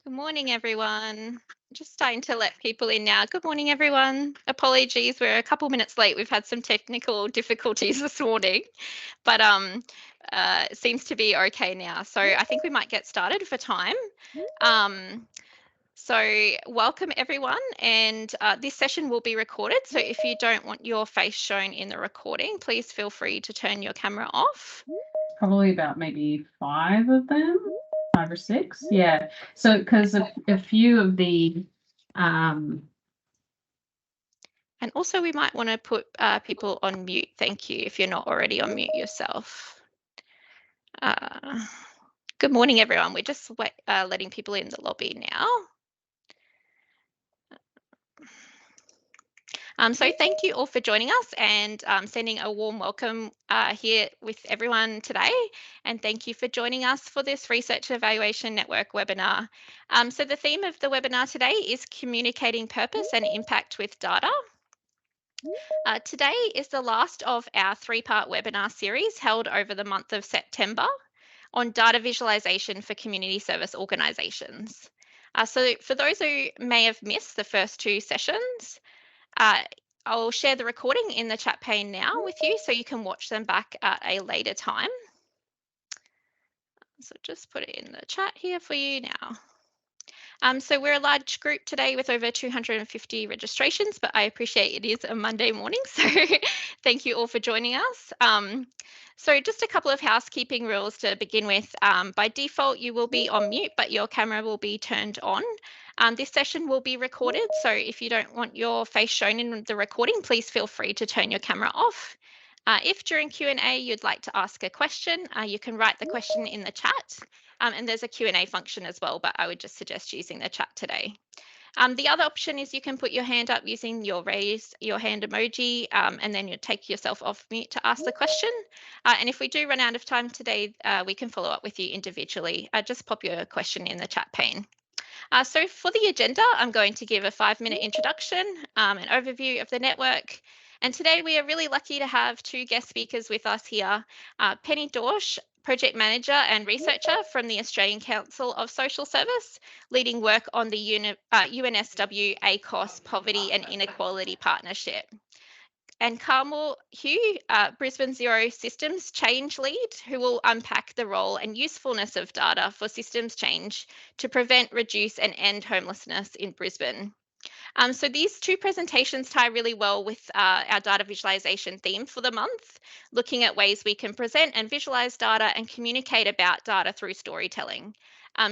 Good morning, everyone. Just starting to let people in now. Good morning, everyone. Apologies, we're a couple minutes late. We've had some technical difficulties this morning, but it seems to be okay now. So I think we might get started for time. Um, so welcome, everyone, and this session will be recorded. So if you don't want your face shown in the recording, please feel free to turn your camera off. Probably about maybe 5 of them, 5 or 6. Yeah. So because a few of the And also we might want to put people on mute. Thank you if you're not already on mute yourself. Good morning, everyone. We're just letting people in the lobby now. So thank you all for joining us and sending a warm welcome here with everyone today. And thank you for joining us for this Research Evaluation Network webinar. So the theme of the webinar today is communicating purpose and impact with data. Today is the last of our 3-part webinar series held over the month of September on data visualization for community service organisations. So for those who may have missed the first 2 sessions, I'll share the recording in the chat pane now with you so you can watch them back at a later time. So just put it in the chat here for you now. So we're a large group today with over 250 registrations, but I appreciate it is a Monday morning, so thank you all for joining us. So just a couple of housekeeping rules to begin with. By default, you will be on mute, but your camera will be turned on. This session will be recorded, so if you don't want your face shown in the recording, please feel free to turn your camera off. If during Q&A you'd like to ask a question, you can write the question in the chat. And there's a Q&A function as well, but I would just suggest using the chat today. The other option is you can put your hand up using your raise your hand emoji, and then you take yourself off mute to ask the question. And if we do run out of time today, we can follow up with you individually. Just pop your question in the chat pane. So for the agenda, I'm going to give a 5-minute introduction, an overview of the network. And today we are really lucky to have 2 guest speakers with us here. Penny Dorsch, Project Manager and Researcher from the Australian Council of Social Service, leading work on the UNSW ACOS Poverty and Inequality Partnership. And Carmel Hugh, Brisbane Zero Systems Change Lead, who will unpack the role and usefulness of data for systems change to prevent, reduce and end homelessness in Brisbane. So these 2 presentations tie really well with our data visualization theme for the month, looking at ways we can present and visualize data and communicate about data through storytelling.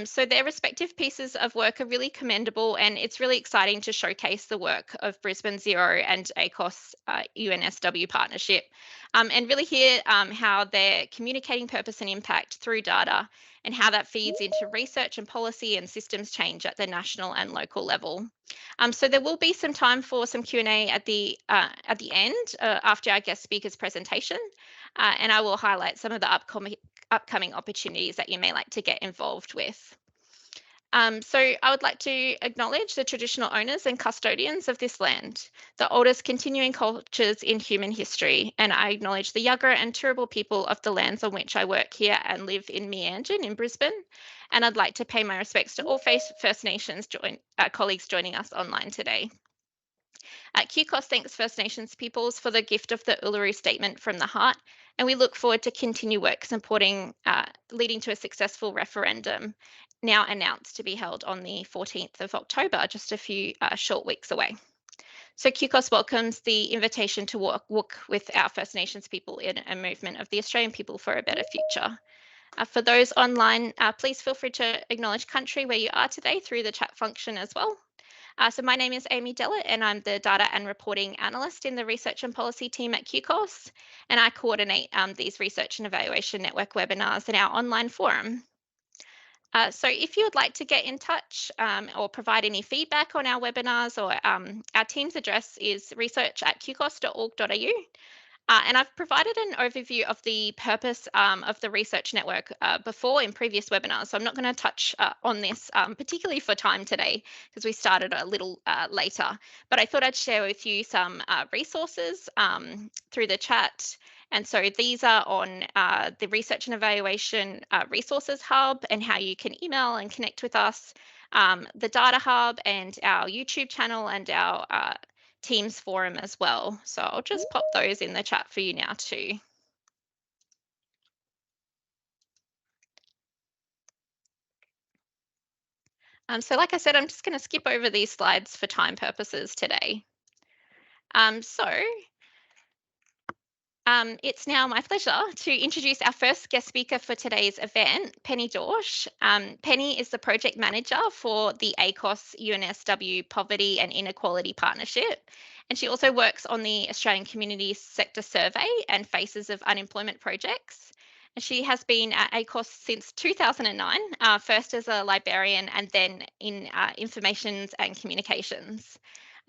So their respective pieces of work are really commendable, and it's really exciting to showcase the work of Brisbane Zero and ACOS UNSW partnership, and really hear how they're communicating purpose and impact through data and how that feeds into research and policy and systems change at the national and local level. So there will be some time for some Q&A at the end after our guest speaker's presentation, and I will highlight some of the upcoming opportunities that you may like to get involved with. So I would like to acknowledge the traditional owners and custodians of this land, the oldest continuing cultures in human history, and I acknowledge the Yagara and Turrbal people of the lands on which I work here and live in Meanjin in Brisbane. And I'd like to pay my respects to all First Nations colleagues joining us online today. QCOS thanks First Nations peoples for the gift of the Uluru Statement from the Heart, and we look forward to continue work supporting leading to a successful referendum now announced to be held on the 14th of October, just a few short weeks away. So QCOS welcomes the invitation to walk with our First Nations people in a movement of the Australian people for a better future. For those online, please feel free to acknowledge country where you are today through the chat function as well. So my name is Amy Dellett, and I'm the Data and Reporting Analyst in the Research and Policy team at QCOS, and I coordinate these Research and Evaluation Network webinars in our online forum. So if you would like to get in touch or provide any feedback on our webinars, or our team's address is research@qcos.org.au. And I've provided an overview of the purpose of the research network before in previous webinars, so I'm not going to touch on this particularly for time today because we started a little later, but I thought I'd share with you some resources through the chat. And so these are on the Research and Evaluation Resources Hub and how you can email and connect with us. the Data Hub and our YouTube channel and our Teams forum as well. So I'll just pop those in the chat for you now too. So like I said, I'm just going to skip over these slides for time purposes today. It's now my pleasure to introduce our first guest speaker for today's event, Penny Dorsch. Penny is the project manager for the ACOS UNSW Poverty and Inequality Partnership, and she also works on the Australian Community Sector Survey and Faces of Unemployment projects. And she has been at ACOS since 2009, first as a librarian and then in informations and communications.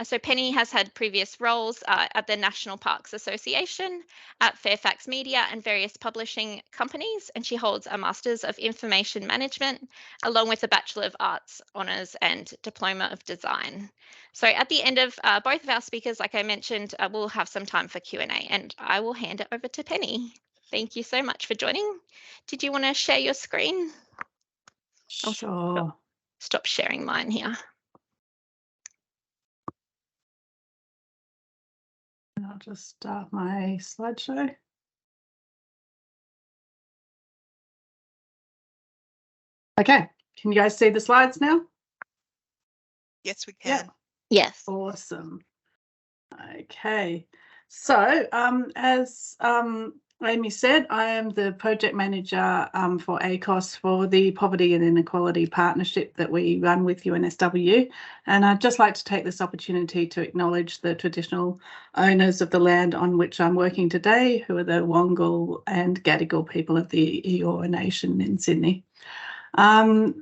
So Penny has had previous roles at the National Parks Association, at Fairfax Media and various publishing companies, and she holds a Masters of Information Management, along with a Bachelor of Arts Honours and Diploma of Design. So at the end of both of our speakers, like I mentioned, we'll have some time for Q&A, and I will hand it over to Penny. Thank you so much for joining. Did you want to share your screen? Sure. Stop sharing mine here. I'll just start my slideshow. Okay, can you guys see the slides now? Yes, we can. Yeah. Yes. Awesome. Okay, so as Amy said, I am the project manager for ACOS for the Poverty and Inequality Partnership that we run with UNSW. And I'd just like to take this opportunity to acknowledge the traditional owners of the land on which I'm working today, who are the Wongal and Gadigal people of the Eora Nation in Sydney. I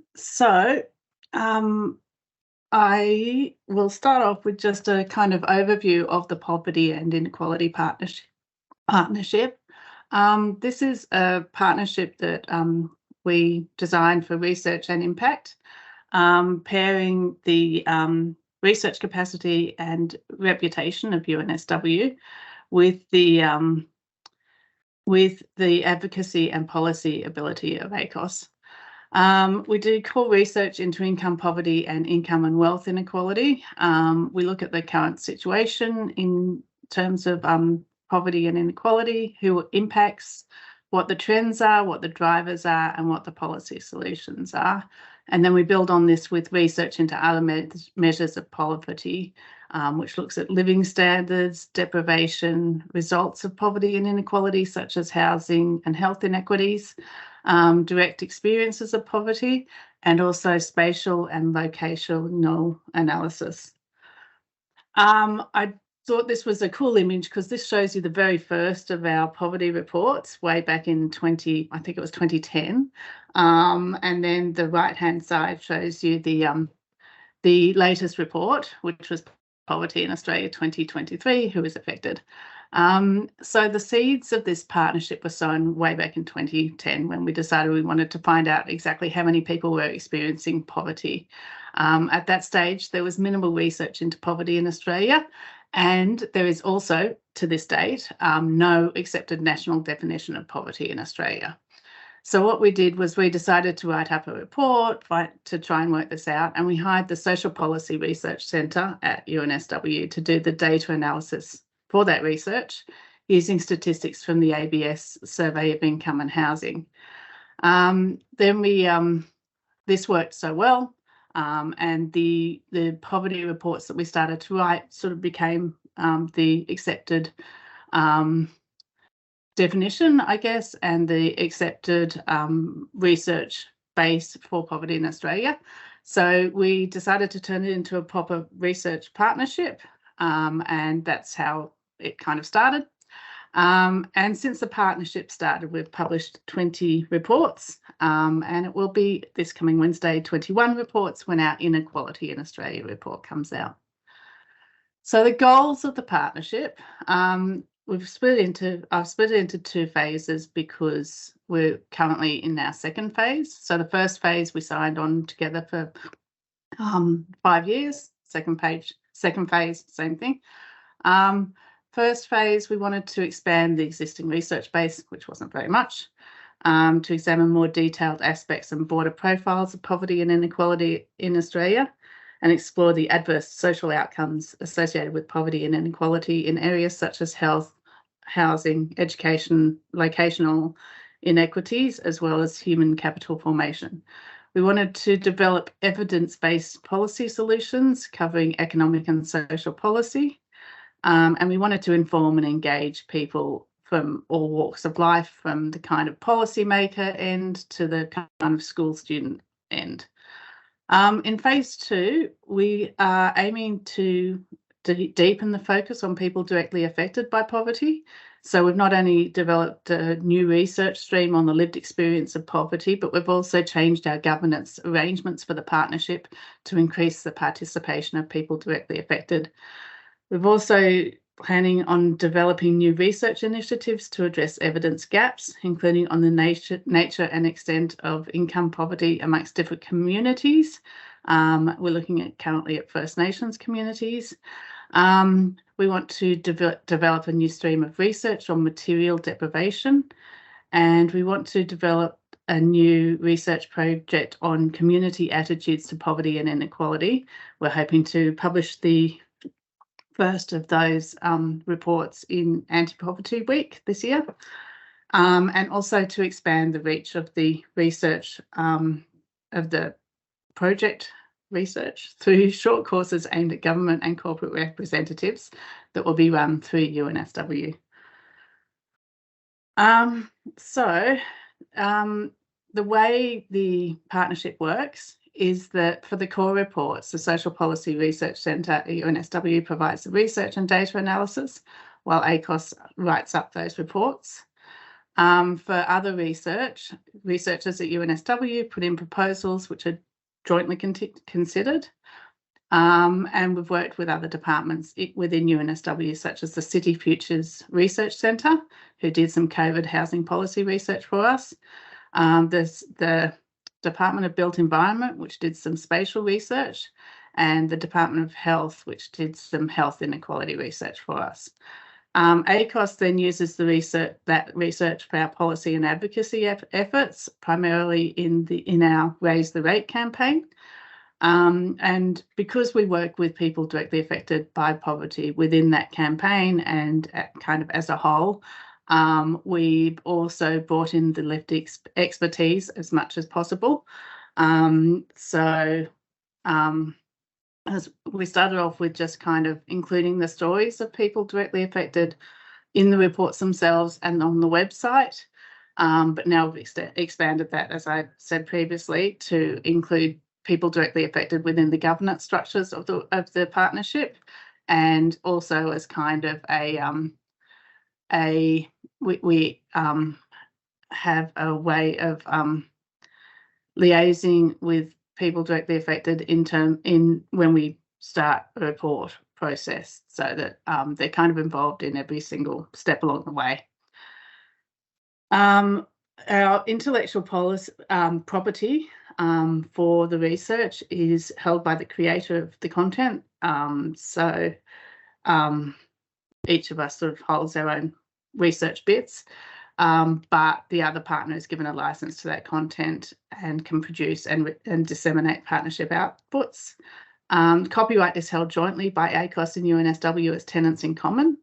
will start off with just a kind of overview of the Poverty and Inequality Partnership. This is a partnership that we designed for research and impact, pairing the research capacity and reputation of UNSW with the advocacy and policy ability of ACOS. We do core research into income poverty and income and wealth inequality. We look at the current situation in terms of poverty and inequality, who impacts, what the trends are, what the drivers are, and what the policy solutions are. And then we build on this with research into other measures of poverty, which looks at living standards, deprivation, results of poverty and inequality, such as housing and health inequities, direct experiences of poverty, and also spatial and locational analysis. I thought this was a cool image because this shows you the very first of our poverty reports way back in 2010. And then the right-hand side shows you the latest report, which was Poverty in Australia 2023, who is affected. So the seeds of this partnership were sown way back in 2010 when we decided we wanted to find out exactly how many people were experiencing poverty. At that stage, there was minimal research into poverty in Australia, and there is also, to this date, no accepted national definition of poverty in Australia. So what we did was we decided to write up a report to try and work this out, and we hired the Social Policy Research Centre at UNSW to do the data analysis for that research using statistics from the ABS Survey of Income and Housing. This worked so well, and the poverty reports that we started to write sort of became the accepted definition, I guess, and the accepted research base for poverty in Australia. So we decided to turn it into a proper research partnership, and that's how it kind of started. And since the partnership started, we've published 20 reports, and it will be this coming Wednesday, 21 reports when our Inequality in Australia report comes out. So the goals of the partnership, I've split it into two phases because we're currently in our second phase. So the first phase we signed on together for 5 years. Second phase, same thing. First phase, we wanted to expand the existing research base, which wasn't very much. to examine more detailed aspects and broader profiles of poverty and inequality in Australia, and explore the adverse social outcomes associated with poverty and inequality in areas such as health, housing, education, locational inequities, as well as human capital formation. We wanted to develop evidence-based policy solutions covering economic and social policy, and we wanted to inform and engage people from all walks of life, from the kind of policymaker end to the kind of school student end. In phase 2, we are aiming to deepen the focus on people directly affected by poverty. So we've not only developed a new research stream on the lived experience of poverty, but we've also changed our governance arrangements for the partnership to increase the participation of people directly affected. We've also planning on developing new research initiatives to address evidence gaps, including on the nature and extent of income poverty amongst different communities. We're looking currently at First Nations communities. We want to develop a new stream of research on material deprivation, and we want to develop a new research project on community attitudes to poverty and inequality. We're hoping to publish the first of those reports in Anti-Poverty Week this year, and also to expand the reach of the research of the project research through short courses aimed at government and corporate representatives that will be run through UNSW. The way the partnership works is that for the core reports, the Social Policy Research Centre at UNSW provides the research and data analysis, while ACOS writes up those reports. For other research, researchers at UNSW put in proposals which are jointly considered, and we've worked with other departments within UNSW, such as the City Futures Research Centre, who did some COVID housing policy research for us. There's the Department of Built Environment, which did some spatial research, and the Department of Health, which did some health inequality research for us. ACOS then uses that research for our policy and advocacy efforts, primarily in our Raise the Rate campaign. And because we work with people directly affected by poverty within that campaign and kind of as a whole, we've also brought in the lived expertise as much as possible. As we started off with just kind of including the stories of people directly affected in the reports themselves and on the website. But now we've expanded that, as I said previously, to include people directly affected within the governance structures of the partnership, and also as kind of we have a way of liaising with people directly affected when we start a report process, so that they're kind of involved in every single step along the way. Our intellectual property for the research is held by the creator of the content. Each of us sort of holds our own research bits, but the other partner is given a license to that content and can produce and disseminate partnership outputs. Copyright is held jointly by ACOS and UNSW as tenants in common,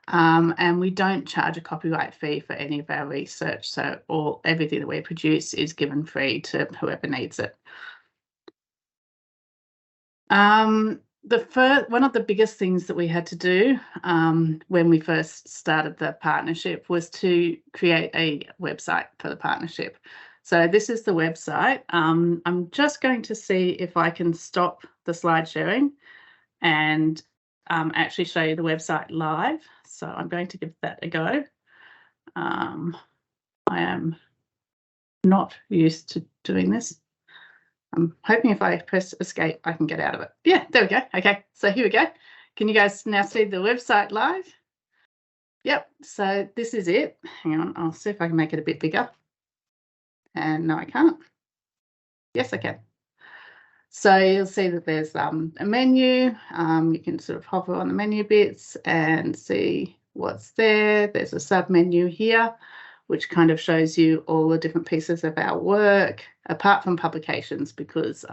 and we don't charge a copyright fee for any of our research, so everything that we produce is given free to whoever needs it. One of the biggest things that we had to do when we first started the partnership was to create a website for the partnership. So this is the website. I'm just going to see if I can stop the slide sharing and actually show you the website live. So I'm going to give that a go. I am not used to doing this. I'm hoping if I press escape, I can get out of it. Yeah, there we go. Okay, so here we go. Can you guys now see the website live? Yep, so this is it. Hang on, I'll see if I can make it a bit bigger. And no, I can't. Yes, I can. So you'll see that there's a menu. You can sort of hover on the menu bits and see what's there. There's a sub menu here which kind of shows you all the different pieces of our work, apart from publications, because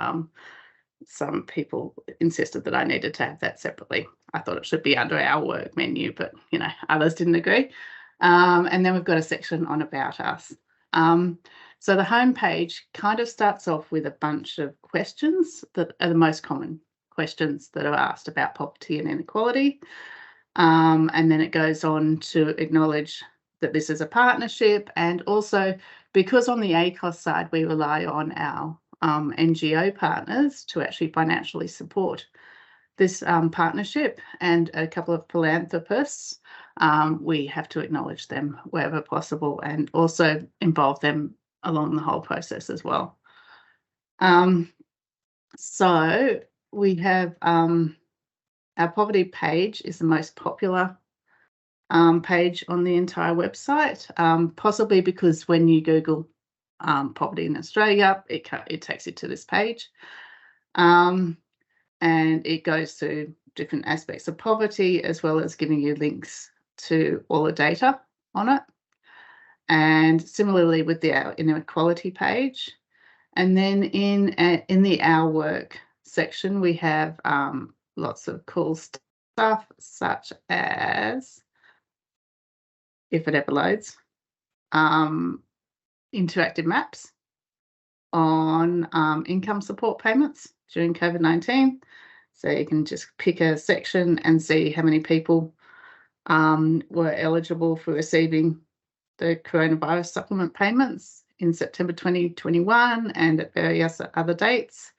some people insisted that I needed to have that separately. I thought it should be under our work menu, but others didn't agree. And then we've got a section on About Us. So the homepage kind of starts off with a bunch of questions that are the most common questions that are asked about poverty and inequality. And then it goes on to acknowledge that this is a partnership, and also because on the ACOS side we rely on our NGO partners to actually financially support this partnership, and a couple of philanthropists, we have to acknowledge them wherever possible and also involve them along the whole process as well. So we have our poverty page is the most popular page on the entire website, possibly because when you Google poverty in Australia, it takes you to this page. And it goes through different aspects of poverty, as well as giving you links to all the data on it. And similarly with the inequality page. And then in the Our Work section, we have lots of cool stuff, such as, if it ever loads, interactive maps on income support payments during COVID-19. So you can just pick a section and see how many people were eligible for receiving the coronavirus supplement payments in September 2021 and at various other dates,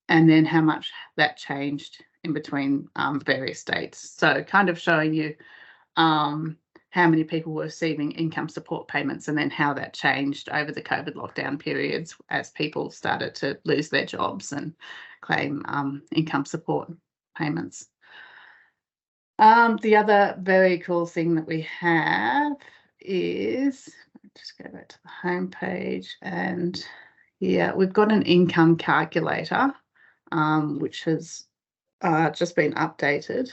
and then how much that changed in between various dates. So kind of showing you how many people were receiving income support payments, and then how that changed over the COVID lockdown periods as people started to lose their jobs and claim income support payments. The other very cool thing that we have is, just go back to the home page, and we've got an income calculator, which has just been updated.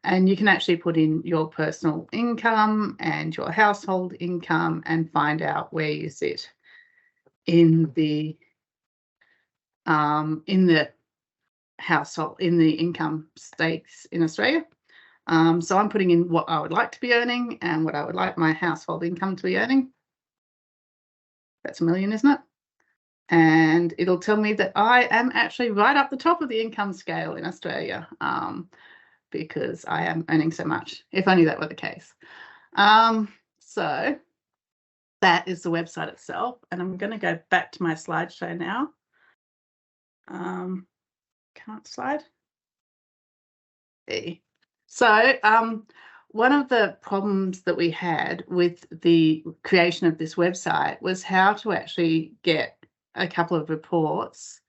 And you can actually put in your personal income and your household income and find out where you sit in the household, in the income stakes in Australia. So I'm putting in what I would like to be earning and what I would like my household income to be earning. That's $1 million, isn't it? And it'll tell me that I am actually right up the top of the income scale in Australia, because I am earning so much. If only that were the case. So that is the website itself, and I'm going to go back to my slideshow now. Can't slide. There. So one of the problems that we had with the creation of this website was how to actually get a couple of reports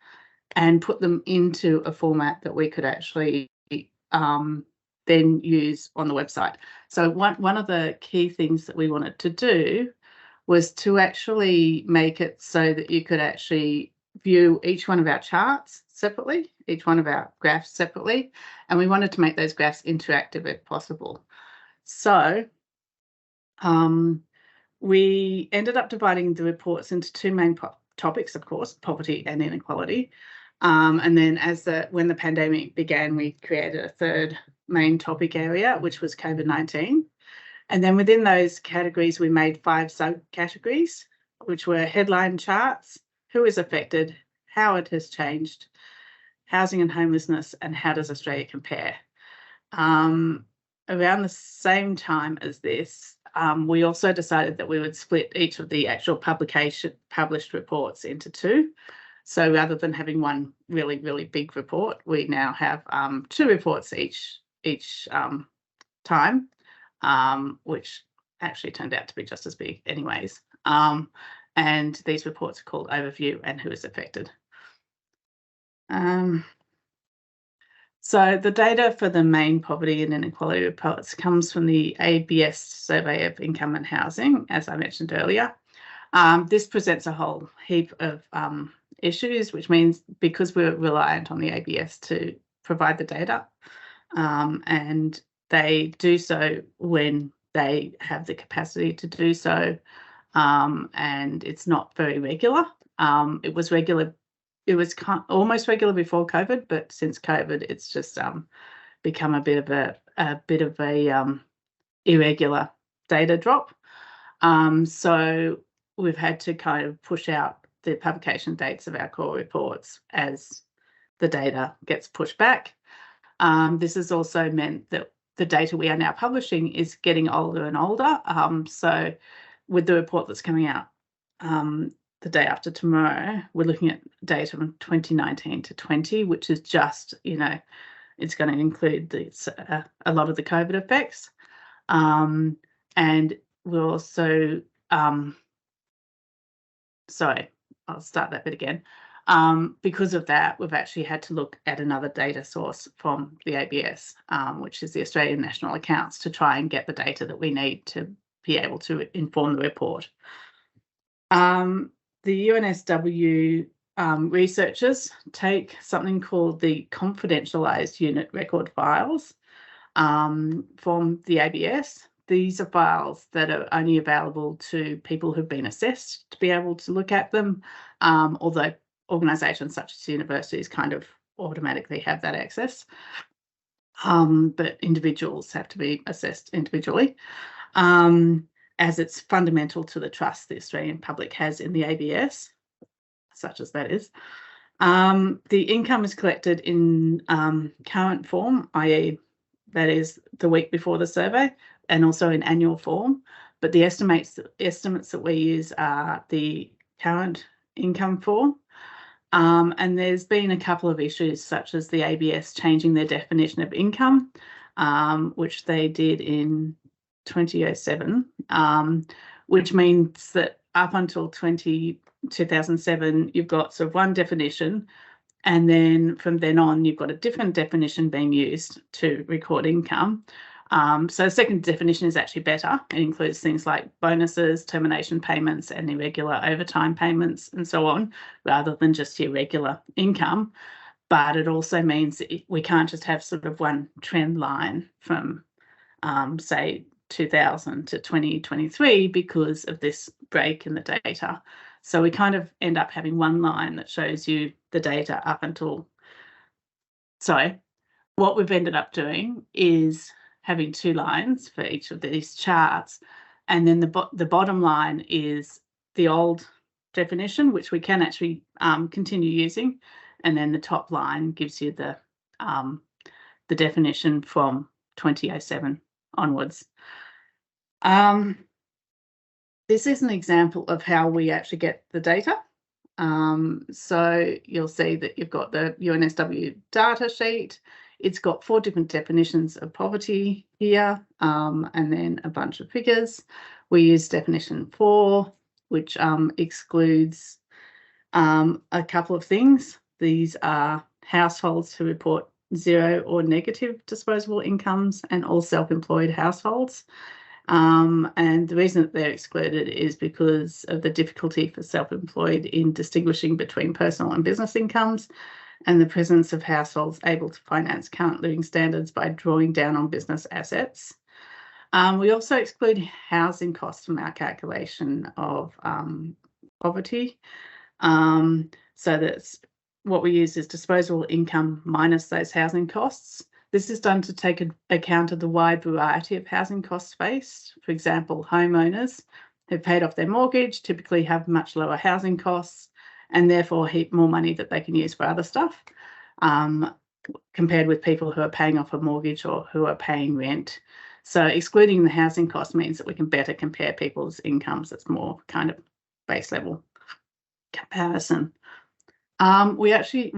and put them into a format that we could actually then use on the website. So one of the key things that we wanted to do was to actually make it so that you could actually view each one of our charts separately, each one of our graphs separately, and we wanted to make those graphs interactive if possible. So we ended up dividing the reports into two main topics, of course, poverty and inequality. And then when the pandemic began, we created a third main topic area, which was COVID-19. And then within those categories, we made 5 subcategories, which were headline charts, who is affected, how it has changed, housing and homelessness, and how does Australia compare. Around the same time as this, we also decided that we would split each of the actual published reports into 2. So rather than having one really, really big report, we now have 2 reports each time, which actually turned out to be just as big anyways. And these reports are called Overview and Who is Affected. So the data for the main poverty and inequality reports comes from the ABS Survey of Income and Housing, as I mentioned earlier. This presents a whole heap of issues, which means because we're reliant on the ABS to provide the data, and they do so when they have the capacity to do so, and it's not very regular. It was regular. It was almost regular before COVID, but since COVID, it's just become a bit of a irregular data drop. So we've had to kind of push out the publication dates of our core reports as the data gets pushed back. This has also meant that the data we are now publishing is getting older and older. So with the report that's coming out the day after tomorrow, we're looking at data from 2019 to 20, which is just, it's going to include a lot of the COVID effects. And we're also, sorry, I'll start that bit again. Because of that, we've actually had to look at another data source from the ABS, which is the Australian National Accounts, to try and get the data that we need to be able to inform the report. The UNSW researchers take something called the confidentialised unit record files from the ABS. These are files that are only available to people who've been assessed to be able to look at them, although organisations such as universities kind of automatically have that access. But individuals have to be assessed individually, as it's fundamental to the trust the Australian public has in the ABS, such as that is. The income is collected in current form, i.e. that is the week before the survey, and also in annual form. But the estimates that we use are the current income form. And there's been a couple of issues, such as the ABS changing their definition of income, which they did in 2007, which means that up until 2007, you've got sort of one definition, and then from then on, you've got a different definition being used to record income. So the second definition is actually better. It includes things like bonuses, termination payments, and irregular overtime payments, and so on, rather than just your regular income. But it also means that we can't just have sort of one trend line from, say, 2000 to 2023 because of this break in the data. So we kind of end up having one line that shows you the data up until. So what we've ended up doing is having two lines for each of these charts, and then the bottom line is the old definition, which we can actually continue using, and then the top line gives you the definition from 2007 onwards. This is an example of how we actually get the data. So you'll see that you've got the UNSW data sheet. It's got 4 different definitions of poverty here, and then a bunch of figures. We use definition 4, which excludes a couple of things. These are households who report 0 or negative disposable incomes, and all self-employed households. And the reason that they're excluded is because of the difficulty for self-employed in distinguishing between personal and business incomes, and the presence of households able to finance current living standards by drawing down on business assets. We also exclude housing costs from our calculation of poverty. So that's what we use is disposable income minus those housing costs. This is done to take account of the wide variety of housing costs faced. For example, homeowners who've paid off their mortgage typically have much lower housing costs and therefore heap more money that they can use for other stuff, compared with people who are paying off a mortgage or who are paying rent. So excluding the housing cost means that we can better compare people's incomes. It's more kind of base level comparison. We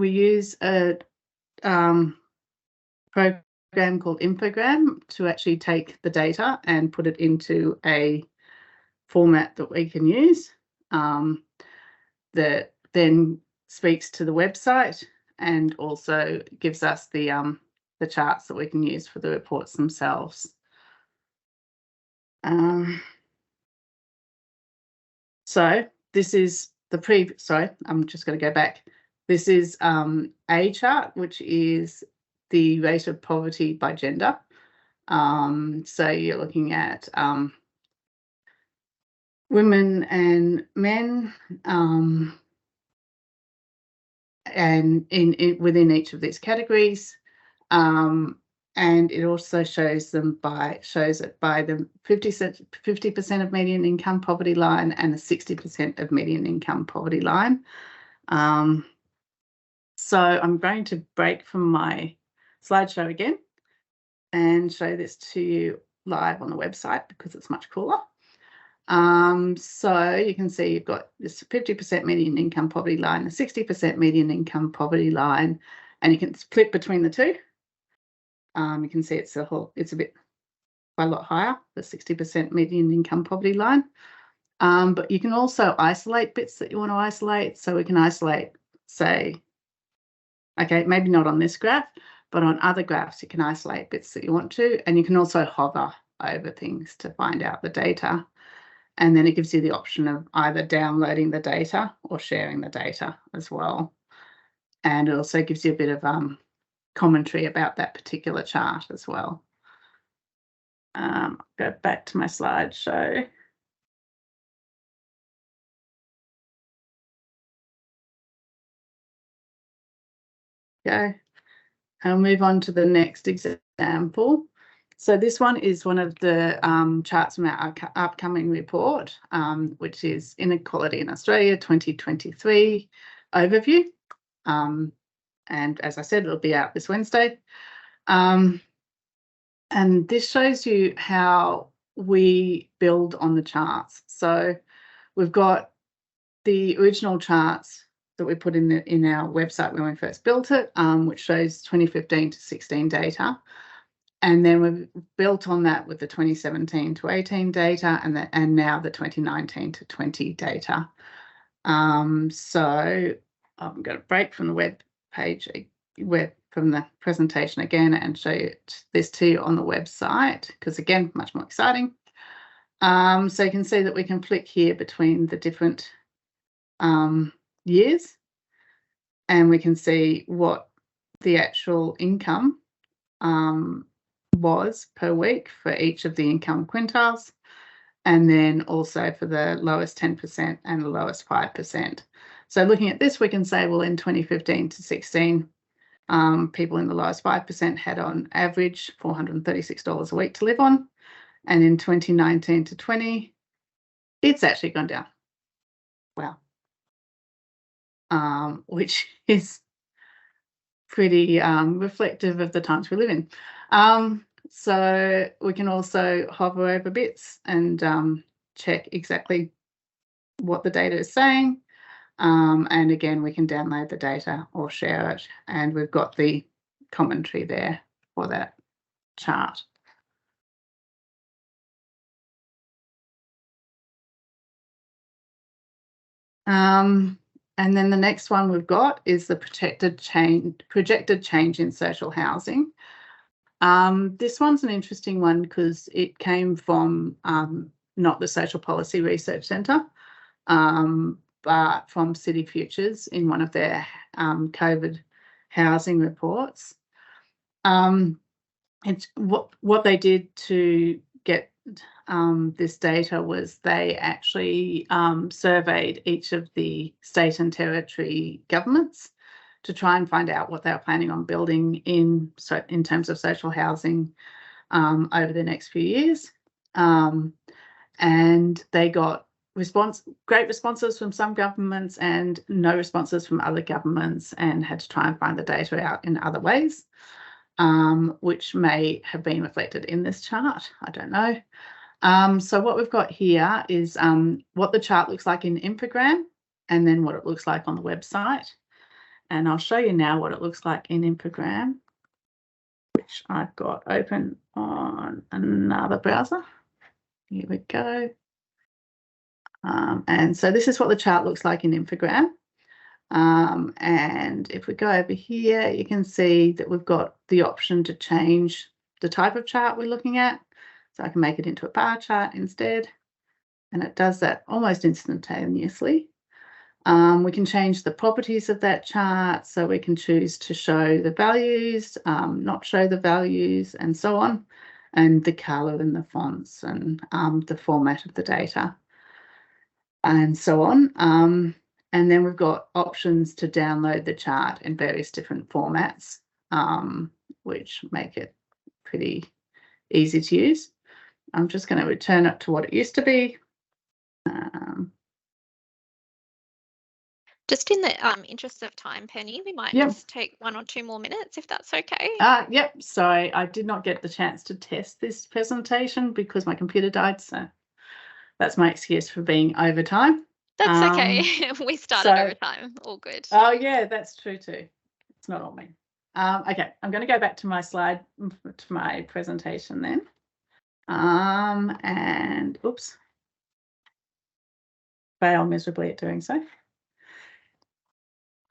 use a program called Infogram to actually take the data and put it into a format that we can use, that then speaks to the website and also gives us the charts that we can use for the reports themselves. So this is sorry, I'm just going to go back. This is a chart, which is the rate of poverty by gender. So you're looking at women and men, and within each of these categories. And it also shows it by the 50% of median income poverty line and the 60% of median income poverty line. So I'm going to break from my slideshow again and show this to you live on the website because it's much cooler. So you can see you've got this 50% median income poverty line, the 60% median income poverty line, and you can split between the two. You can see it's a bit quite a lot higher, the 60% median income poverty line. But you can also isolate bits that you want to isolate. So we can isolate, say, okay, maybe not on this graph, but on other graphs, you can isolate bits that you want to, and you can also hover over things to find out the data. And then it gives you the option of either downloading the data or sharing the data as well. And it also gives you a bit of commentary about that particular chart as well. Go back to my slideshow. Go. I'll move on to the next example. So this one is one of the charts from our upcoming report, which is Inequality in Australia 2023 overview. And as I said, it'll be out this Wednesday. And this shows you how we build on the charts. So we've got the original charts that we put in our website when we first built it, which shows 2015 to 16 data. And then we've built on that with the 2017 to 18 data and now the 2019 to 20 data. So I'm going to break from the web page, from the presentation again, and show this to you on the website, because again, much more exciting. So you can see that we can flick here between the different years, and we can see what the actual income was per week for each of the income quintiles, and then also for the lowest 10% and the lowest 5%. So looking at this, we can say, well, in 2015 to 16, people in the lowest 5% had on average $436 a week to live on. And in 2019 to 20, it's actually gone down. Wow. Which is pretty reflective of the times we live in. So we can also hover over bits and check exactly what the data is saying. And again, we can download the data or share it, and we've got the commentary there for that chart. And then the next one we've got is the projected change in social housing. This one's an interesting one because it came from not the Social Policy Research Centre, but from City Futures in one of their COVID housing reports. It's what they did to get this data was they actually surveyed each of the state and territory governments to try and find out what they were planning on building in terms of social housing over the next few years. And they got great responses from some governments and no responses from other governments, and had to try and find the data out in other ways, which may have been reflected in this chart. I don't know. So what we've got here is what the chart looks like in Infogram, and then what it looks like on the website. And I'll show you now what it looks like in Infogram, which I've got open on another browser. Here we go. And so this is what the chart looks like in Infogram. And if we go over here, you can see that we've got the option to change the type of chart we're looking at. So I can make it into a bar chart instead, and it does that almost instantaneously. We can change the properties of that chart, so we can choose to show the values, not show the values, and so on. and the colour and the fonts and the format of the data and so on. And then we've got options to download the chart in various different formats, which make it pretty easy to use. I'm just going to return it to what it used to be. Just in the interest of time, Penny, we might just take 1 or 2 more minutes if that's okay. Yep. Sorry, I did not get the chance to test this presentation because my computer died. So that's my excuse for being over time. That's okay. We started over time. All good. Oh, yeah, that's true too. It's not on me. Okay, I'm going to go back to my slide, to my presentation then. And oops, fail miserably at doing so.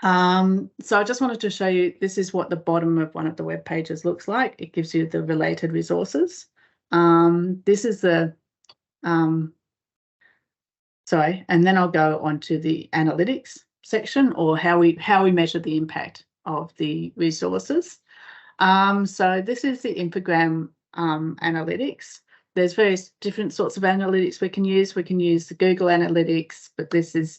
So I just wanted to show you, this is what the bottom of one of the web pages looks like. It gives you the related resources. This is the, sorry, and then I'll go on to the analytics section, or how we measure the impact of the resources. So this is the infogram analytics. There's various different sorts of analytics we can use. We can use the Google Analytics, but this is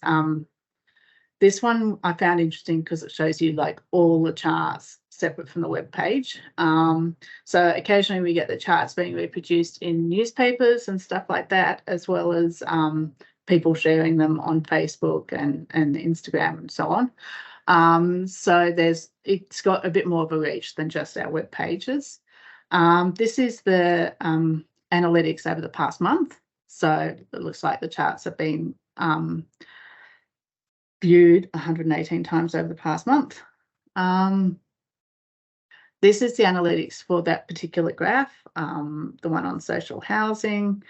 this one I found interesting because it shows you like all the charts separate from the web page. So occasionally we get the charts being reproduced in newspapers and stuff like that, as well as people sharing them on Facebook and Instagram and so on. So it's got a bit more of a reach than just our web pages. This is the analytics over the past month. So it looks like the charts have been viewed 118 times over the past month. This is the analytics for that particular graph, the one on social housing.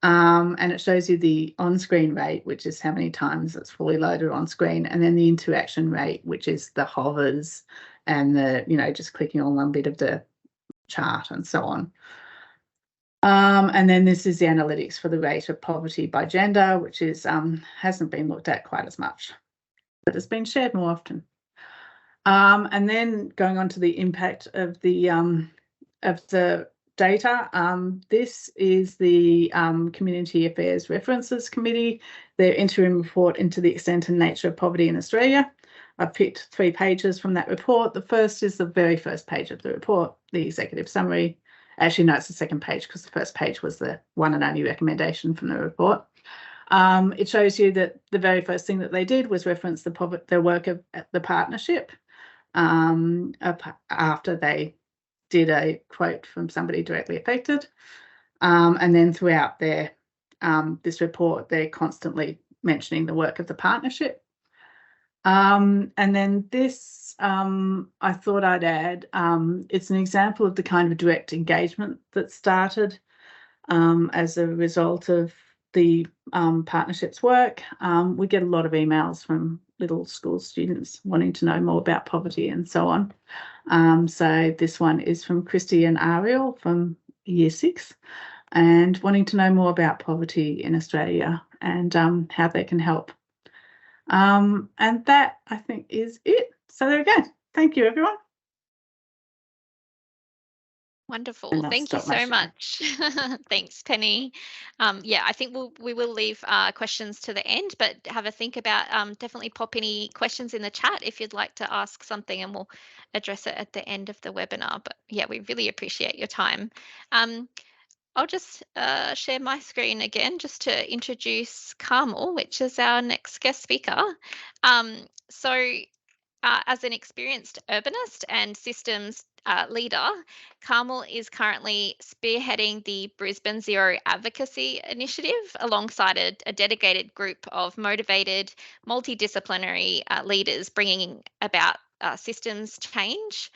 And it shows you the on-screen rate, which is how many times it's fully loaded on screen, and then the interaction rate, which is the hovers and the, just clicking on one bit of the chart and so on. And then this is the analytics for the rate of poverty by gender, which is hasn't been looked at quite as much, but it's been shared more often. And then going on to the impact of the data. This is the Community Affairs References Committee, their interim report into the extent and nature of poverty in Australia. I've picked 3 pages from that report. The first is the very first page of the report, the executive summary. Actually, no, it's the second page because the first page was the one and only recommendation from the report. It shows you that the very first thing that they did was reference the work of the partnership after they did a quote from somebody directly affected. And then throughout their this report, they're constantly mentioning the work of the partnership. And then this, I thought I'd add, it's an example of the kind of direct engagement that started as a result of the partnership's work. We get a lot of emails from little school students wanting to know more about poverty and so on. So this one is from Christy and Ariel from Year 6 and wanting to know more about poverty in Australia and how they can help. And that, I think, is it. So there we go. Thank you, everyone. Wonderful. Thank you so much. Thanks, Penny. Yeah, I think we will leave questions to the end, but have a think about definitely pop any questions in the chat if you'd like to ask something, and we'll address it at the end of the webinar. But yeah, we really appreciate your time. I'll just share my screen again just to introduce Carmel, which is our next guest speaker. As an experienced urbanist and systems leader, Carmel is currently spearheading the Brisbane Zero Advocacy Initiative alongside a dedicated group of motivated, multidisciplinary leaders bringing about systems change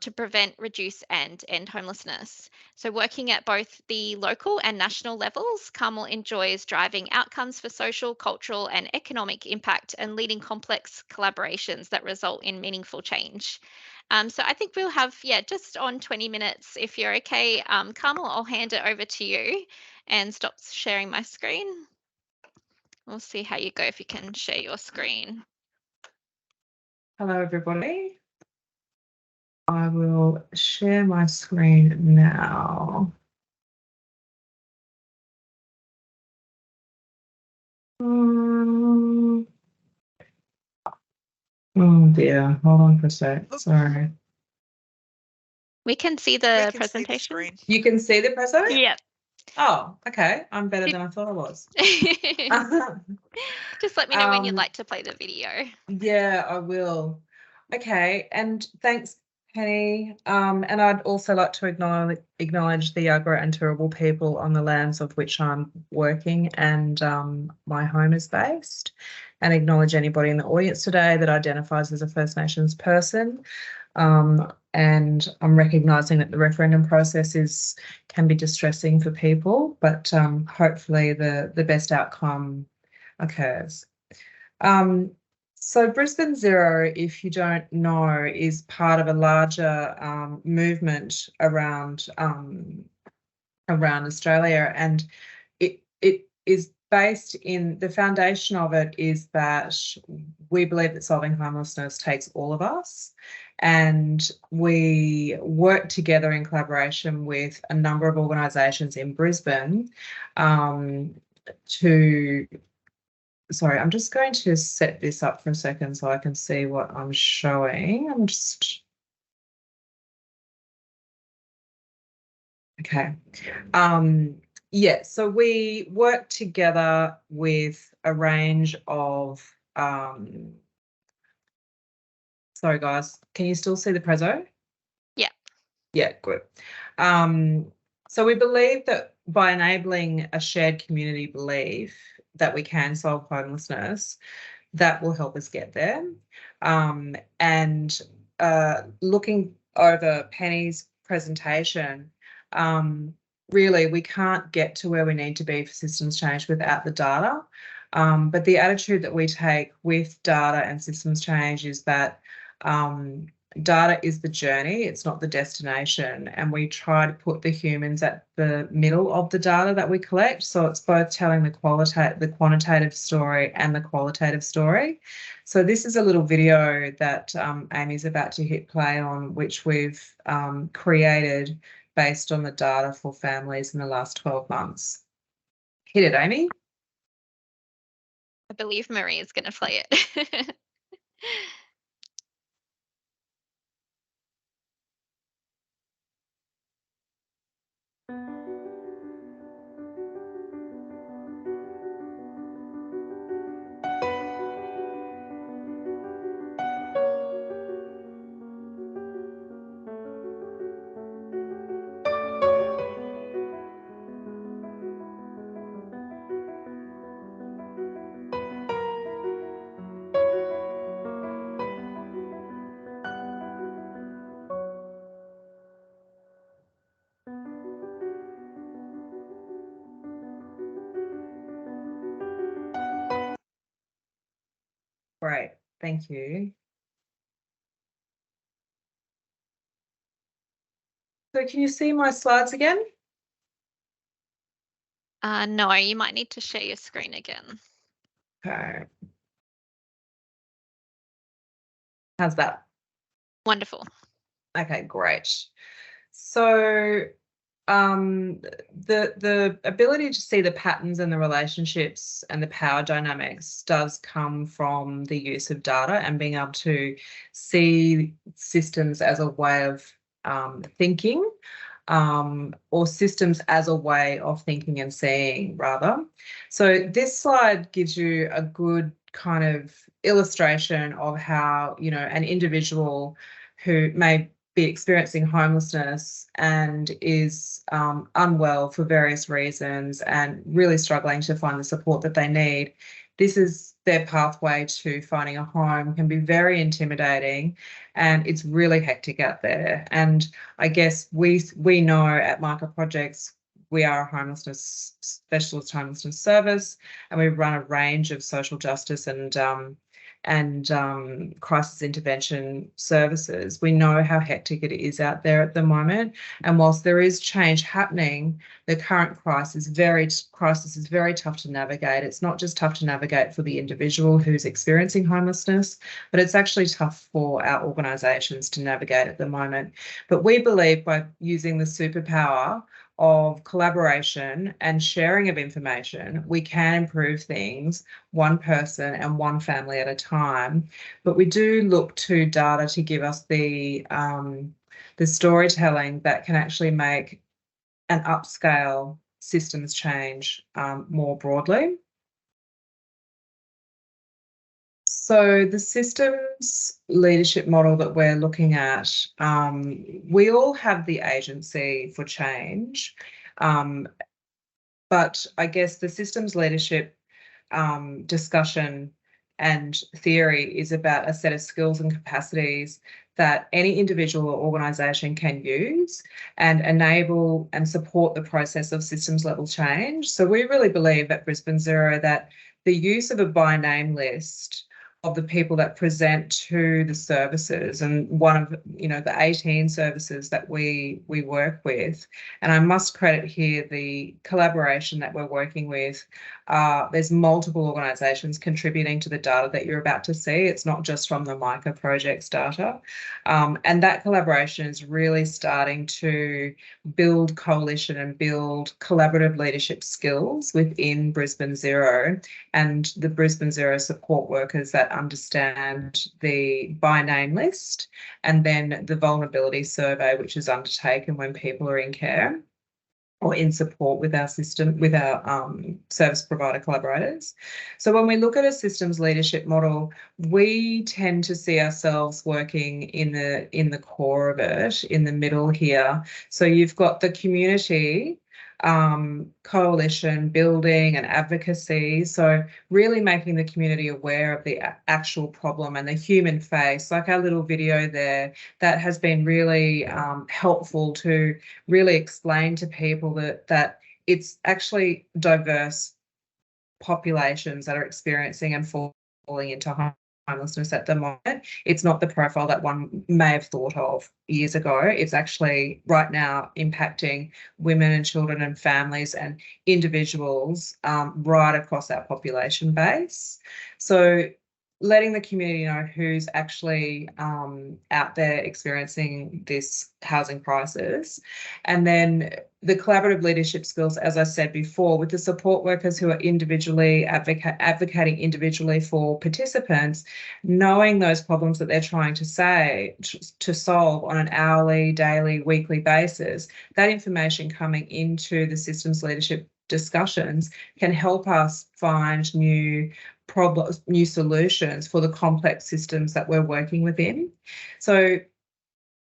to prevent, reduce, and end homelessness. So working at both the local and national levels, Carmel enjoys driving outcomes for social, cultural, and economic impact and leading complex collaborations that result in meaningful change. So I think we'll have, just on 20 minutes, if you're okay. Carmel, I'll hand it over to you and stop sharing my screen. We'll see how you go if you can share your screen. Hello, everybody. I will share my screen now. Oh dear, hold on for a sec. Sorry. We can see We the can see the presentation. screen. You can see the preso? Yeah. Oh, okay. I'm better than I thought I was. Just let me know when you'd Um, like to play the video. Yeah, I will. Okay, and thanks, Penny. And I'd also like to acknowledge the Yagara and Turrbal people on the lands of which I'm working and my home is based, and acknowledge anybody in the audience today that identifies as a First Nations person. And I'm recognising that the referendum process can be distressing for people, but hopefully the best outcome occurs. So Brisbane Zero, if you don't know, is part of a larger movement around Australia, and it is based in the foundation of it is that we believe that solving homelessness takes all of us, and we work together in collaboration with a number of organisations in Brisbane to. Sorry, I'm just going to set this up for a second so I can see what I'm showing. Okay. Yeah, so we work together with a range of, sorry guys, can you still see the preso? Yeah. Yeah, good. So we believe that by enabling a shared community belief that we can solve homelessness, that will help us get there. And looking over Penny's presentation, really we can't get to where we need to be for systems change without the data. But the attitude that we take with data and systems change is that data is the journey, it's not the destination, and we try to put the humans at the middle of the data that we collect, so it's both telling the quantitative story and the qualitative story. So this is a little video that Amy's about to hit play on, which we've created based on the data for families in the last 12 months. Hit it, Amy. I believe Marie is going to play it. Great, thank you. So can you see my slides again? No, you might need to share your screen again. Okay. How's that? Wonderful. Okay, great. So the ability to see the patterns and the relationships and the power dynamics does come from the use of data and being able to see systems as a way of thinking, or systems as a way of thinking and seeing, rather. So this slide gives you a good kind of illustration of how, you know, an individual who may be experiencing homelessness and is unwell for various reasons and really struggling to find the support that they need. This is their pathway to finding a home, can be very intimidating, and it's really hectic out there. And I guess we know at Marker Projects, we are a homelessness specialist homelessness service, and we run a range of social justice and crisis intervention services. We know how hectic it is out there at the moment, and whilst there is change happening, the current crisis is very tough to navigate. It's not just tough to navigate for the individual who's experiencing homelessness, but it's actually tough for our organisations to navigate at the moment. But we believe by using the superpower of collaboration and sharing of information, we can improve things one person and one family at a time. But we do look to data to give us the storytelling that can actually make an upscale systems change more broadly. So the systems leadership model that we're looking at, we all have the agency for change, but I guess the systems leadership discussion and theory is about a set of skills and capacities that any individual or organisation can use and enable and support the process of systems level change. So we really believe at Brisbane Zero that the use of a by name list of the people that present to the services, and one of the 18 services that we work with, and I must credit here the collaboration that we're working with. There's multiple organisations contributing to the data that you're about to see. It's not just from the MICA projects data, and that collaboration is really starting to build coalition and build collaborative leadership skills within Brisbane Zero and the Brisbane Zero support workers that understand the by name list, and then the vulnerability survey, which is undertaken when people are in care or in support with our system, with our service provider collaborators. So when we look at a systems leadership model, we tend to see ourselves working in the core of it, in the middle here. So you've got the community, coalition building and advocacy, so really making the community aware of the actual problem and the human face, like our little video there that has been really helpful to really explain to people that it's actually diverse populations that are experiencing and falling into homelessness at the moment. It's not the profile that one may have thought of years ago. It's actually right now impacting women and children and families and individuals right across our population base. So letting the community know who's actually out there experiencing this housing crisis. And then the collaborative leadership skills, as I said before, with the support workers who are individually advocating individually for participants, knowing those problems that they're trying to solve on an hourly, daily, weekly basis, that information coming into the systems leadership discussions can help us find new problems, new solutions for the complex systems that we're working within. So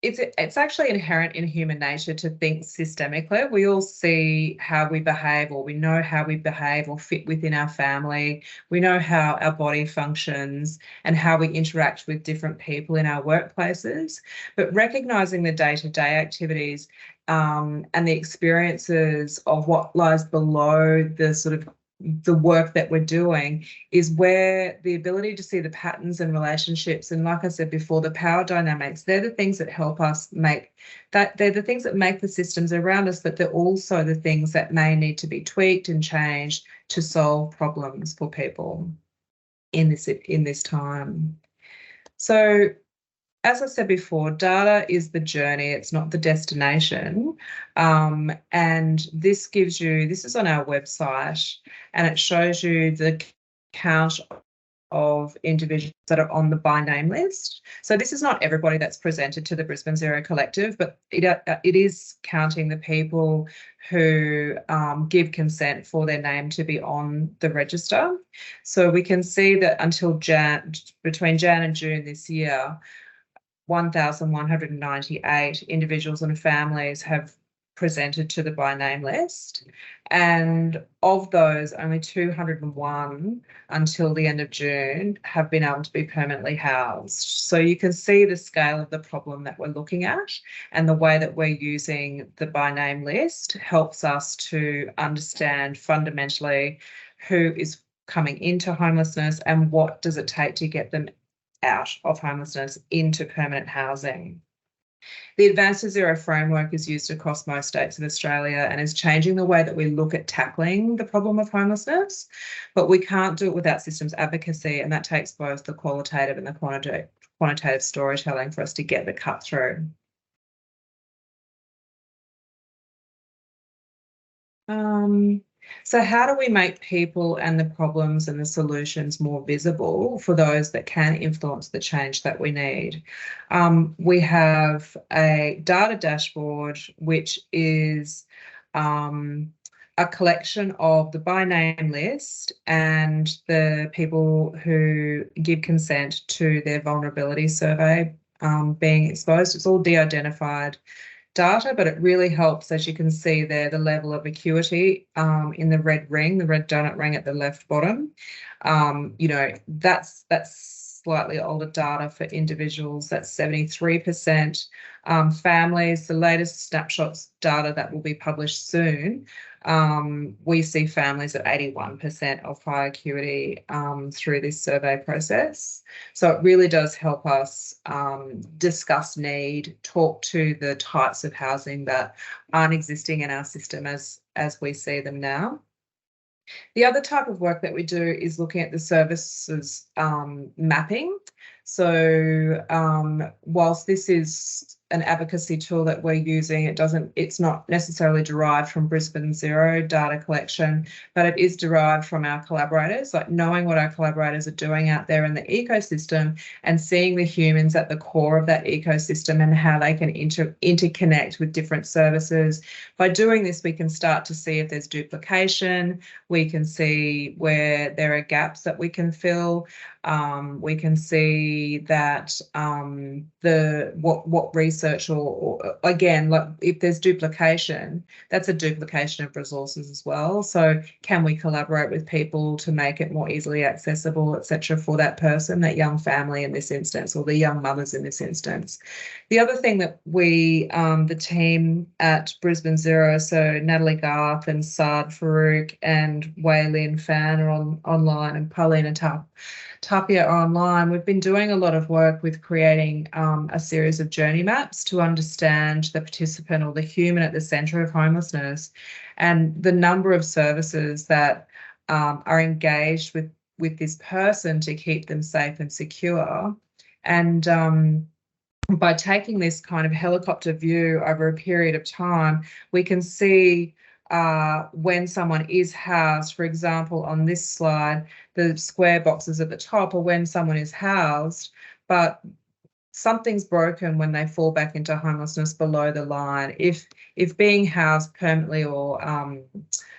it's actually inherent in human nature to think systemically. We all see how we behave, or we know how we behave or fit within our family. We know how our body functions and how we interact with different people in our workplaces. But recognising the day-to-day activities and the experiences of what lies below the sort of the work that we're doing is where the ability to see the patterns and relationships, and like I said before, the power dynamics, they're the things that help us make that, they're the things that make the systems around us, but they're also the things that may need to be tweaked and changed to solve problems for people in this time. So as I said before, data is the journey, it's not the destination. And this is on our website, and it shows you the count of individuals that are on the by name list. So this is not everybody that's presented to the Brisbane Zero Collective, but it is counting the people who give consent for their name to be on the register. So we can see that between Jan and June this year, 1,198 individuals and families have presented to the by name list, and of those, only 201 until the end of June have been able to be permanently housed. So you can see the scale of the problem that we're looking at, and the way that we're using the by name list helps us to understand fundamentally who is coming into homelessness and what does it take to get them out of homelessness into permanent housing. The Advanced to Zero framework is used across most states of Australia and is changing the way that we look at tackling the problem of homelessness, but we can't do it without systems advocacy, and that takes both the qualitative and the quantitative storytelling for us to get the cut through. So how do we make people and the problems and the solutions more visible for those that can influence the change that we need? We have a data dashboard, which is a collection of the by name list and the people who give consent to their vulnerability survey being exposed. It's all de-identified data, but it really helps, as you can see there, the level of acuity in the red ring, the red donut ring at the left bottom. You know, that's slightly older data for individuals. That's 73%. Families, the latest snapshots data that will be published soon, we see families at 81% of high acuity through this survey process. So it really does help us discuss need, talk to the types of housing that aren't existing in our system as we see them now. The other type of work that we do is looking at the services mapping. So whilst this is an advocacy tool that we're using, it's not necessarily derived from Brisbane Zero data collection, but it is derived from our collaborators, like knowing what our collaborators are doing out there in the ecosystem and seeing the humans at the core of that ecosystem and how they can interconnect with different services. By doing this, we can start to see if there's duplication. We can see where there are gaps that we can fill. We can see that what research or again, like if there's duplication, that's a duplication of resources as well. So can we collaborate with people to make it more easily accessible, etc., for that person, that young family in this instance, or the young mothers in this instance? The other thing that we, the team at Brisbane Zero, so Natalie Garth and Saad Farouk and Waylin Fan are online, and Paulina Tapia are online. We've been doing a lot of work with creating a series of journey maps to understand the participant or the human at the centre of homelessness, and the number of services that are engaged with this person to keep them safe and secure. And by taking this kind of helicopter view over a period of time, we can see when someone is housed. For example, on this slide, the square boxes at the top are when someone is housed, but something's broken when they fall back into homelessness below the line. If being housed permanently or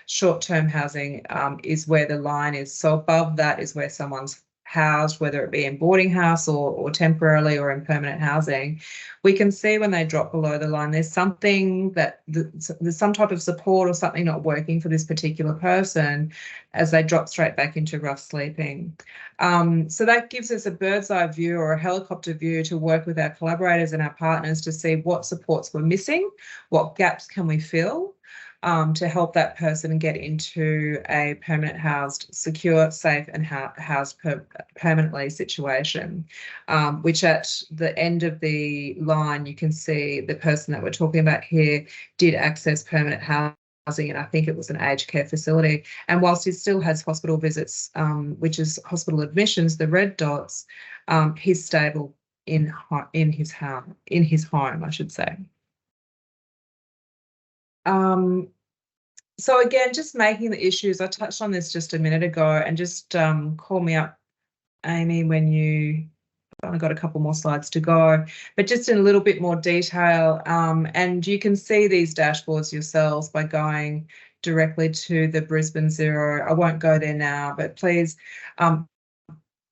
short-term housing is where the line is, so above that is where someone's housed, whether it be in boarding house or temporarily or in permanent housing, we can see when they drop below the line, there's something there's some type of support or something not working for this particular person as they drop straight back into rough sleeping. So that gives us a bird's eye view or a helicopter view to work with our collaborators and our partners to see what supports we're missing, what gaps can we fill, to help that person get into a permanent housed, secure, safe and housed permanently situation, which at the end of the line, you can see the person that we're talking about here did access permanent housing, and I think it was an aged care facility. And whilst he still has hospital visits, which is hospital admissions, the red dots, he's stable in his home, I should say. So again, just making the issues, I touched on this just a minute ago, and just call me up, Amy, when I've only got a couple more slides to go, but just in a little bit more detail. And you can see these dashboards yourselves by going directly to the Brisbane Zero. I won't go there now, but please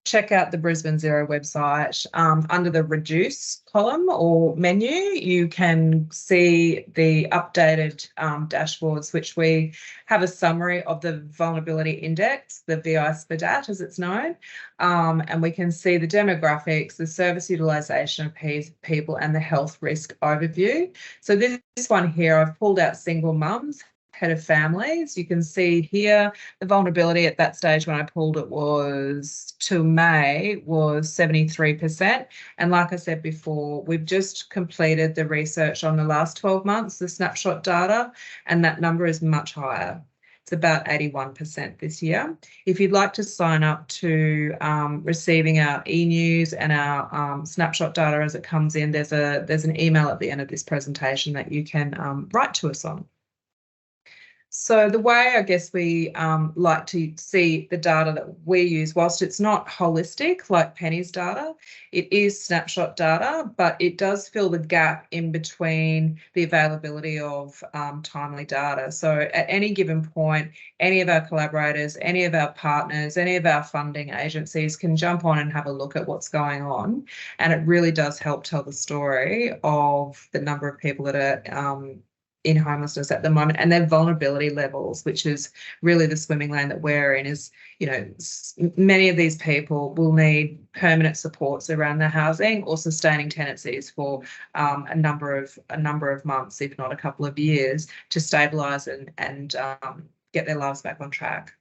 check out the Brisbane Zero website. Under the reduce column or menu, you can see the updated dashboards, which we have a summary of the vulnerability index, the VI-SPDAT as it's known, and we can see the demographics, the service utilisation of people and the health risk overview. So this one here, I've pulled out single mums, head of families. You can see here the vulnerability at that stage when I pulled it was to May was 73%. And like I said before, we've just completed the research on the last 12 months, the snapshot data, and that number is much higher. It's about 81% this year. If you'd like to sign up to receiving our e-news and our snapshot data as it comes in, there's an email at the end of this presentation that you can write to us on. So the way I guess we like to see the data that we use, whilst it's not holistic like Penny's data, it is snapshot data, but it does fill the gap in between the availability of timely data. So at any given point, any of our collaborators, any of our partners, any of our funding agencies can jump on and have a look at what's going on. And it really does help tell the story of the number of people that are in homelessness at the moment and their vulnerability levels, which is really the swimming lane that we're in. Is, you know, many of these people will need permanent supports around their housing or sustaining tenancies for a number of months, if not a couple of years, to stabilise and get their lives back on track.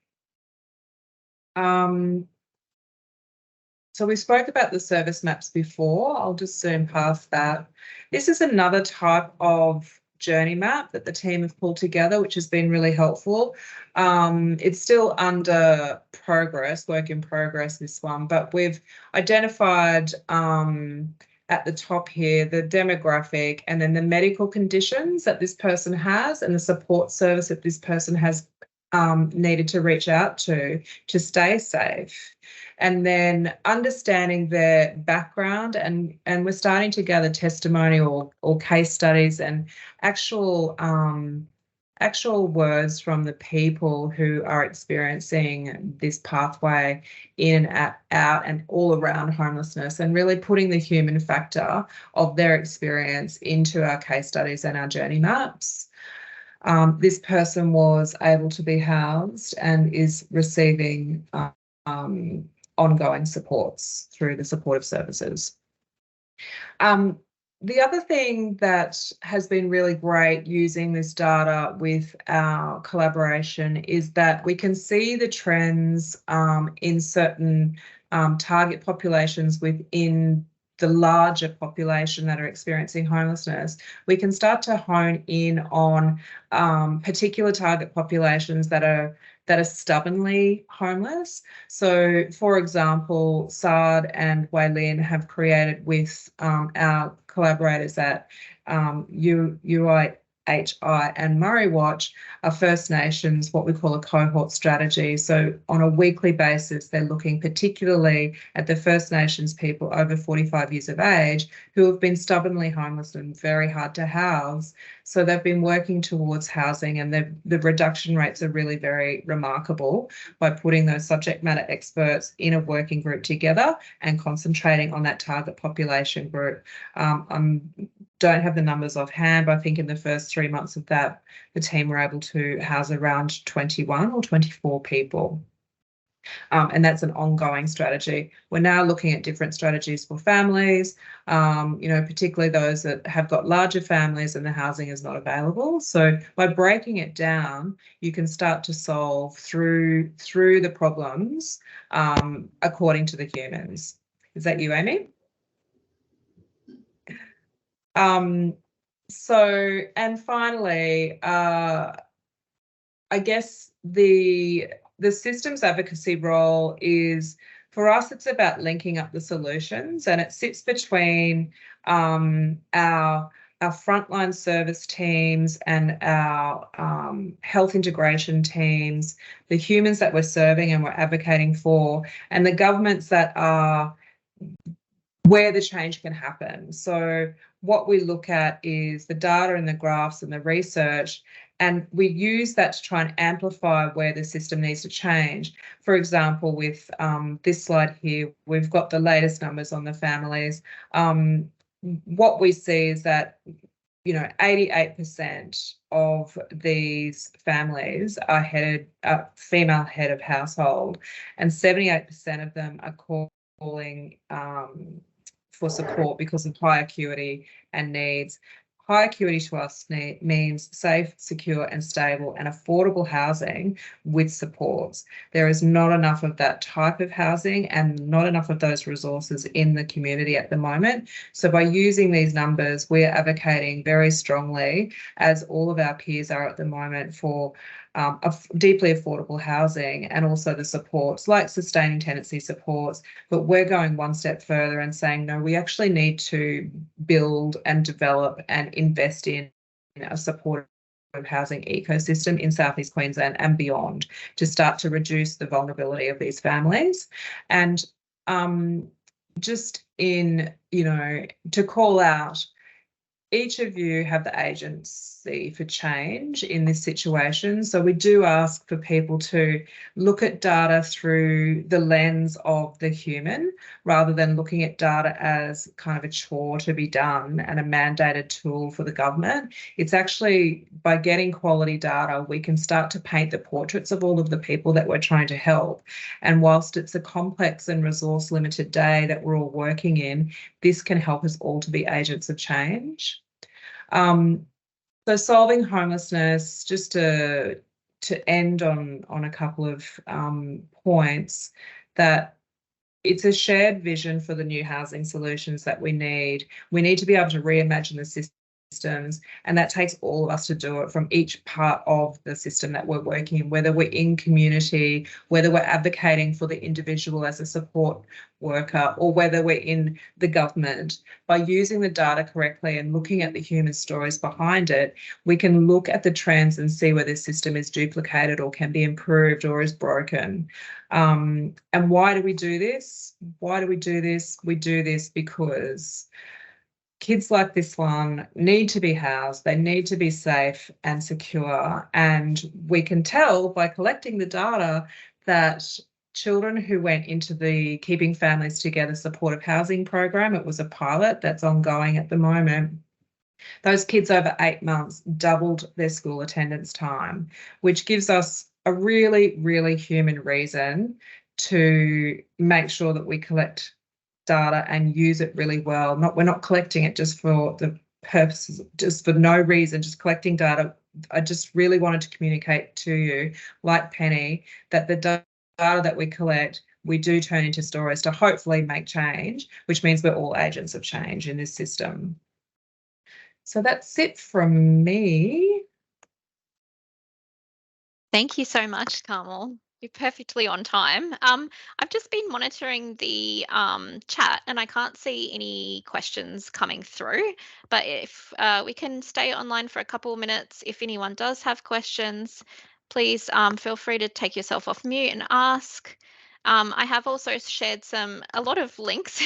So we spoke about the service maps before. I'll just zoom past that. This is another type of journey map that the team have pulled together, which has been really helpful. It's still under progress, work in progress, this one, but we've identified at the top here the demographic and then the medical conditions that this person has and the support service that this person has needed to reach out to stay safe. And then understanding their background, and we're starting to gather testimony or case studies and actual words from the people who are experiencing this pathway in and out and all around homelessness, and really putting the human factor of their experience into our case studies and our journey maps. This person was able to be housed and is receiving ongoing supports through the supportive services. The other thing that has been really great using this data with our collaboration is that we can see the trends in certain target populations within the larger population that are experiencing homelessness. We can start to hone in on particular target populations that are stubbornly homeless. So, for example, Saad and Waylin have created with our collaborators at UIHI and Murray Watch are First Nations, what we call a cohort strategy. So on a weekly basis, they're looking particularly at the First Nations people over 45 years of age who have been stubbornly homeless and very hard to house. So they've been working towards housing, and the reduction rates are really very remarkable by putting those subject matter experts in a working group together and concentrating on that target population group. Don't have the numbers offhand, but I think in the first 3 months of that, the team were able to house around 21 or 24 people. And that's an ongoing strategy. We're now looking at different strategies for families, particularly those that have got larger families and the housing is not available. So by breaking it down, you can start to solve through the problems according to the humans. Is that you, Amy? So, and finally, I guess the systems advocacy role is, for us, it's about linking up the solutions, and it sits between our frontline service teams and our health integration teams, the humans that we're serving and we're advocating for, and the governments that are where the change can happen. So what we look at is the data and the graphs and the research, and we use that to try and amplify where the system needs to change. For example, with this slide here, we've got the latest numbers on the families. What we see is that 88% of these families are female head of household, and 78% of them are calling for support because of high acuity and needs. High acuity to us means safe, secure and stable and affordable housing with supports. There is not enough of that type of housing and not enough of those resources in the community at the moment. So by using these numbers, we're advocating very strongly, as all of our peers are at the moment, for deeply affordable housing and also the supports like sustaining tenancy supports. But we're going one step further and saying, no, we actually need to build and develop and invest in a supportive housing ecosystem in Southeast Queensland and beyond to start to reduce the vulnerability of these families. And just in, to call out, each of you have the agency for change in this situation. So we do ask for people to look at data through the lens of the human, rather than looking at data as kind of a chore to be done and a mandated tool for the government. It's actually, by getting quality data, we can start to paint the portraits of all of the people that we're trying to help. And whilst it's a complex and resource limited day that we're all working in, this can help us all to be agents of change. So solving homelessness, just to end on a couple of points, that it's a shared vision for the new housing solutions that we need. We need to be able to reimagine the systems, and that takes all of us to do it from each part of the system that we're working in, whether we're in community, whether we're advocating for the individual as a support worker, or whether we're in the government. By using the data correctly and looking at the human stories behind it, we can look at the trends and see where this system is duplicated or can be improved or is broken. And why do we do this? Why do we do this? We do this because kids like this one need to be housed, they need to be safe and secure. And we can tell by collecting the data that children who went into the Keeping Families Together supportive housing program, it was a pilot that's ongoing at the moment, those kids over 8 months doubled their school attendance time, which gives us a really, really human reason to make sure that we collect data and use it really well. We're not collecting it just for the purposes, just for no reason, just collecting data. I just really wanted to communicate to you, like Penny, that the data that we collect, we do turn into stories to hopefully make change, which means we're all agents of change in this system. So that's it from me. Thank you so much, Carmel. You're perfectly on time. I've just been monitoring the chat and I can't see any questions coming through, but if we can stay online for a couple of minutes, if anyone does have questions, please feel free to take yourself off mute and ask. I have also shared a lot of links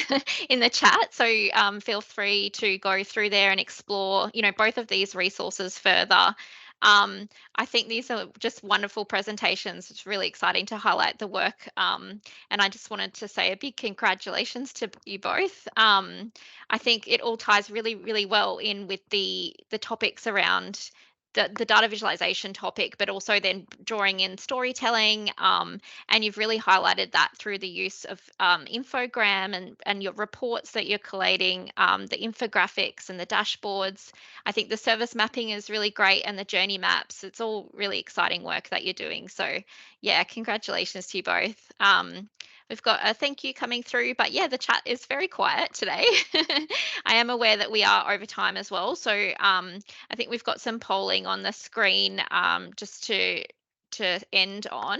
in the chat, so feel free to go through there and explore, both of these resources further. I think these are just wonderful presentations. It's really exciting to highlight the work. And I just wanted to say a big congratulations to you both. I think it all ties really, really well in with the topics around the data visualization topic, but also then drawing in storytelling. And you've really highlighted that through the use of infogram and your reports that you're collating, the infographics and the dashboards. I think the service mapping is really great, and the journey maps. It's all really exciting work that you're doing. So yeah, congratulations to you both. We've got a thank you coming through, but yeah, the chat is very quiet today. I am aware that we are over time as well. So I think we've got some polling on the screen just to end on.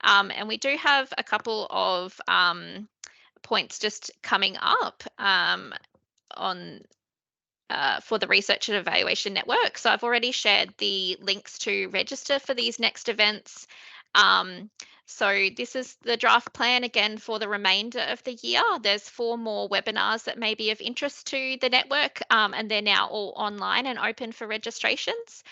And we do have a couple of points just coming up on for the Research and Evaluation Network. So I've already shared the links to register for these next events. So this is the draft plan again for the remainder of the year. There's 4 more webinars that may be of interest to the network, and they're now all online and open for registrations.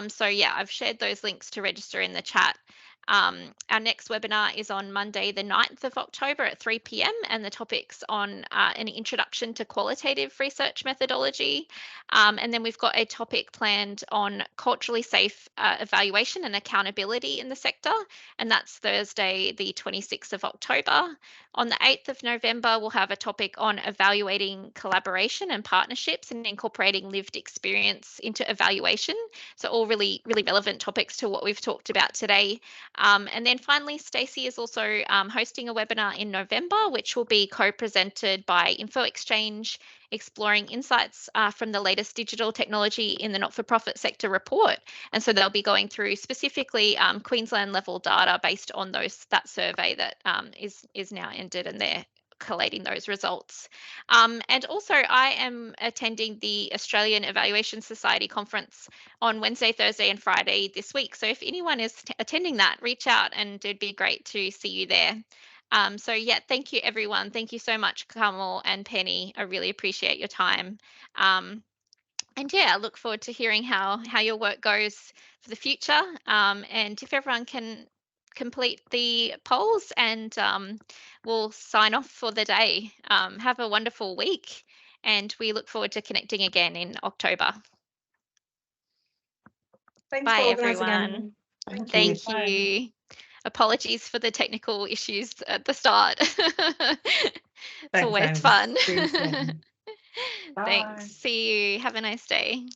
So yeah, I've shared those links to register in the chat. Our next webinar is on Monday, the 9th of October at 3 p.m. and the topic's on an introduction to qualitative research methodology. And then we've got a topic planned on culturally safe evaluation and accountability in the sector. And that's Thursday, the 26th of October. On the 8th of November, we'll have a topic on evaluating collaboration and partnerships and incorporating lived experience into evaluation. So all really, really relevant topics to what we've talked about today. And then finally, Stacey is also hosting a webinar in November, which will be co-presented by Info Exchange, exploring insights from the latest digital technology in the not-for-profit sector report. And so they'll be going through specifically Queensland level data based on that survey that is now ended, and they're collating those results. And also, I am attending the Australian Evaluation Society conference on Wednesday, Thursday, and Friday this week. So if anyone is attending that, reach out, and it'd be great to see you there. So yeah, thank you everyone. Thank you so much, Carmel and Penny. I really appreciate your time. And yeah, I look forward to hearing how your work goes for the future. And if everyone can complete the polls, and we'll sign off for the day. Have a wonderful week, and we look forward to connecting again in October. Thanks Bye, to organise everyone. again. Thank Bye. you. Apologies for the technical issues at the start. It's Thanks, always Amy. fun. See you soon. Thanks. Bye. See you. Have a nice day.